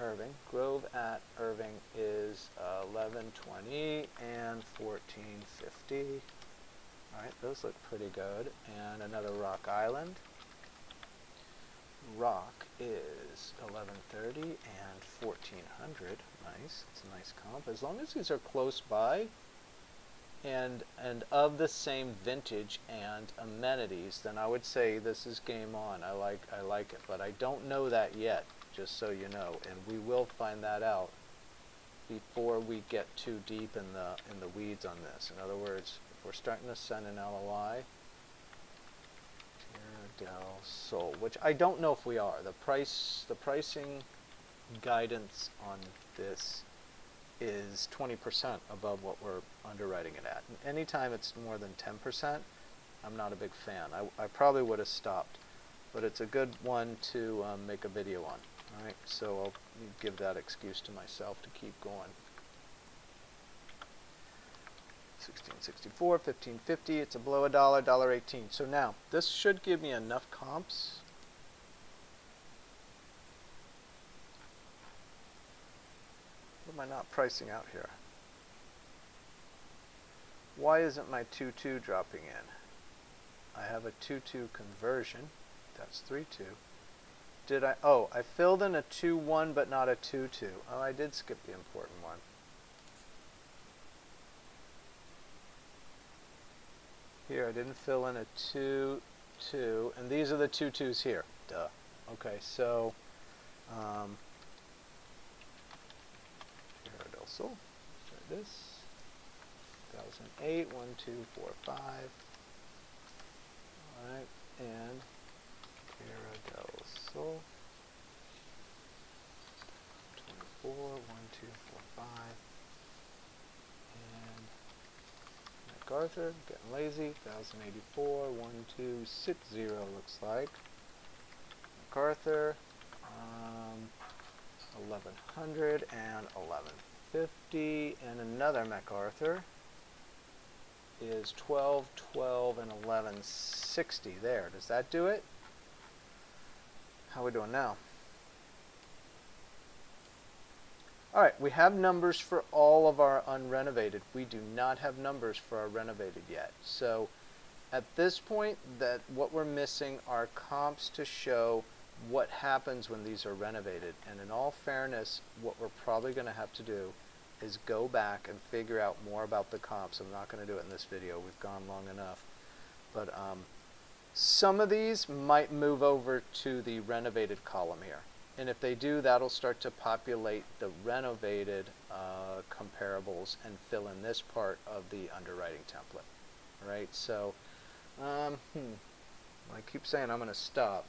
Speaker 1: Irving. Grove at Irving is 1120 and 1450. All right, those look pretty good. And another Rock Island. Rock is 1130 and 1400. Nice. It's a nice comp. As long as these are close by and of the same vintage and amenities, then I would say this is game on. I like it, but I don't know that yet, just so you know, and we will find that out before we get too deep in the weeds on this. In other words, if we're starting to send an LOI, Del Sol, which I don't know if we are. The pricing guidance on this is 20% above what we're underwriting it at. And anytime it's more than 10%, I'm not a big fan. I probably would have stopped, but it's a good one to make a video on. All right, so I'll give that excuse to myself to keep going. 1664, 1550, it's a below $1, $1.18. So now, this should give me enough comps. What am I not pricing out here? Why isn't my 2-2 dropping in? I have a 2-2 conversion. That's 3-2. Did I? Oh, I filled in a 2-1 but not a 2-2. Oh, I did skip the important one. Here, I didn't fill in a 2-2, and these are the 2-2s here. Duh. Okay, so Tierra del Sol. Try this. 2008, 1, 2, 4, 5. All right, and Tierra del Sol. 24, 1, 2, 4, 5. And MacArthur, getting lazy. 1084, 1260 looks like. MacArthur, 1100 and 1150, and another MacArthur is 1212 and 1160 there. Does that do it? How are we doing now? Alright, we have numbers for all of our unrenovated. We do not have numbers for our renovated yet. So at this point, what we're missing are comps to show what happens when these are renovated. And in all fairness, what we're probably going to have to do is go back and figure out more about the comps. I'm not going to do it in this video. We've gone long enough. But some of these might move over to the renovated column here. And if they do, that'll start to populate the renovated comparables and fill in this part of the underwriting template. All right, so I keep saying I'm going to stop.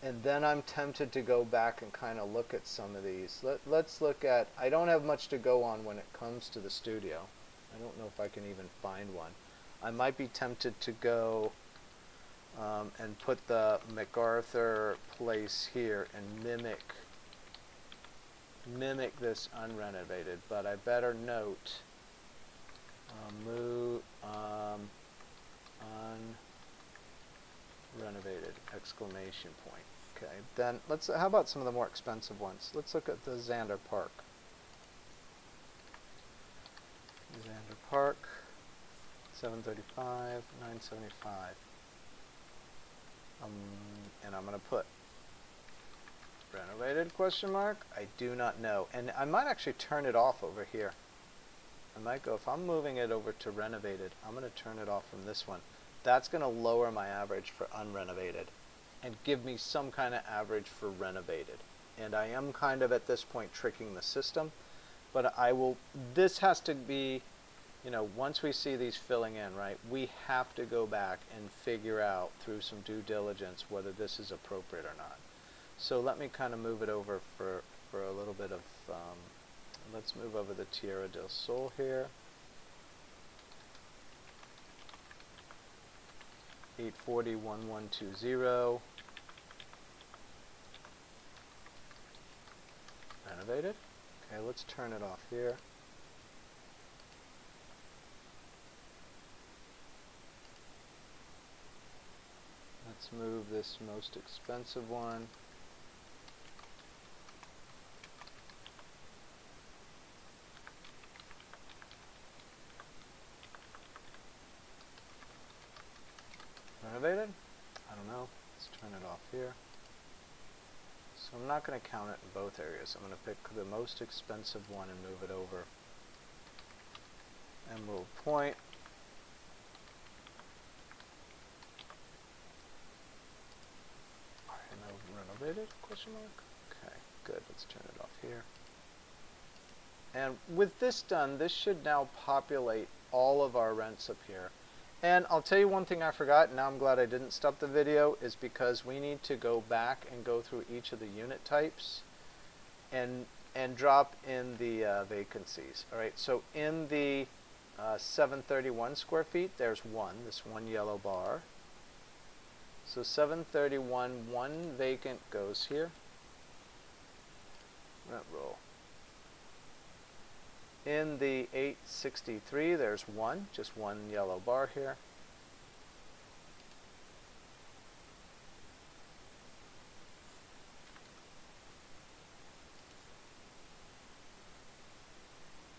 Speaker 1: And then I'm tempted to go back and kind of look at some of these. Let's look at, I don't have much to go on when it comes to the studio. I don't know if I can even find one. I might be tempted to go and put the MacArthur place here and mimic this unrenovated, but I better note unrenovated exclamation point. Okay, then how about some of the more expensive ones? Let's look at the Xander Park. Xander Park, 735, 975. And I'm going to put renovated question mark. I do not know. And I might actually turn it off over here. I might go, if I'm moving it over to renovated, I'm going to turn it off from this one. That's going to lower my average for unrenovated and give me some kind of average for renovated. And I am kind of at this point tricking the system, but this has to be, once we see these filling in, right, we have to go back and figure out through some due diligence whether this is appropriate or not. So let me kind of move it over for a little bit of, let's move over the Tierra del Sol here. 840, 1120. Renovated. Okay, let's turn it off here. Let's move this most expensive one. Renovated? I don't know. Let's turn it off here. So I'm not going to count it in both areas. I'm going to pick the most expensive one and move it over. Emerald Point. Renovated? Question mark? Okay, good. Let's turn it off here. And with this done, this should now populate all of our rents up here. And I'll tell you one thing I forgot, and now I'm glad I didn't stop the video, is because we need to go back and go through each of the unit types and drop in the vacancies. All right, so in the 731 square feet, there's this one yellow bar. So 731, one vacant goes here. Rent roll. In the 863, there's just one yellow bar here.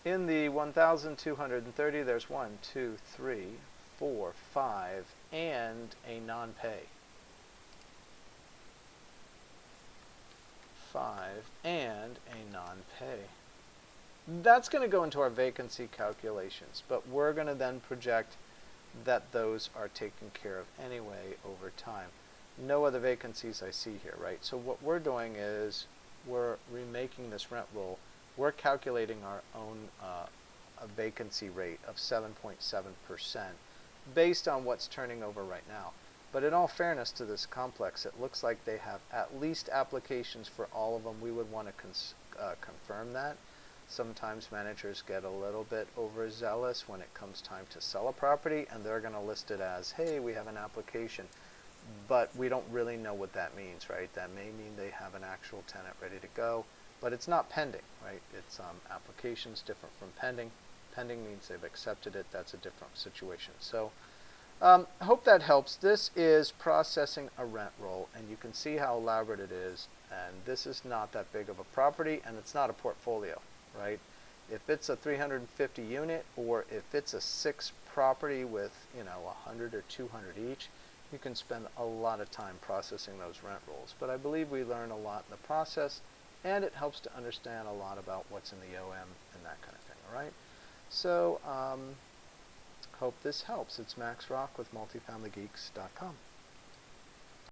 Speaker 1: In the 1230, there's 1, 2, 3, 4, 5, and a non-pay. 5 and a non-pay. That's going to go into our vacancy calculations, but we're going to then project that those are taken care of anyway over time. No other vacancies I see here, right? So what we're doing is we're remaking this rent roll. We're calculating our own a vacancy rate of 7.7% based on what's turning over right now. But in all fairness to this complex, it looks like they have at least applications for all of them. We would want to confirm that. Sometimes managers get a little bit overzealous when it comes time to sell a property, and they're going to list it as, hey, we have an application. But we don't really know what that means, right? That may mean they have an actual tenant ready to go, but it's not pending, right? It's applications different from pending. Pending means they've accepted it. That's a different situation. So I hope that helps. This is processing a rent roll, and you can see how elaborate it is. And this is not that big of a property, and it's not a portfolio, right? If it's a 350 unit, or if it's a 6 property with, 100 or 200 each, you can spend a lot of time processing those rent rolls. But I believe we learn a lot in the process, and it helps to understand a lot about what's in the OM and that kind of thing, all right? So, hope this helps. It's Max Rock with MultifamilyGeeks.com.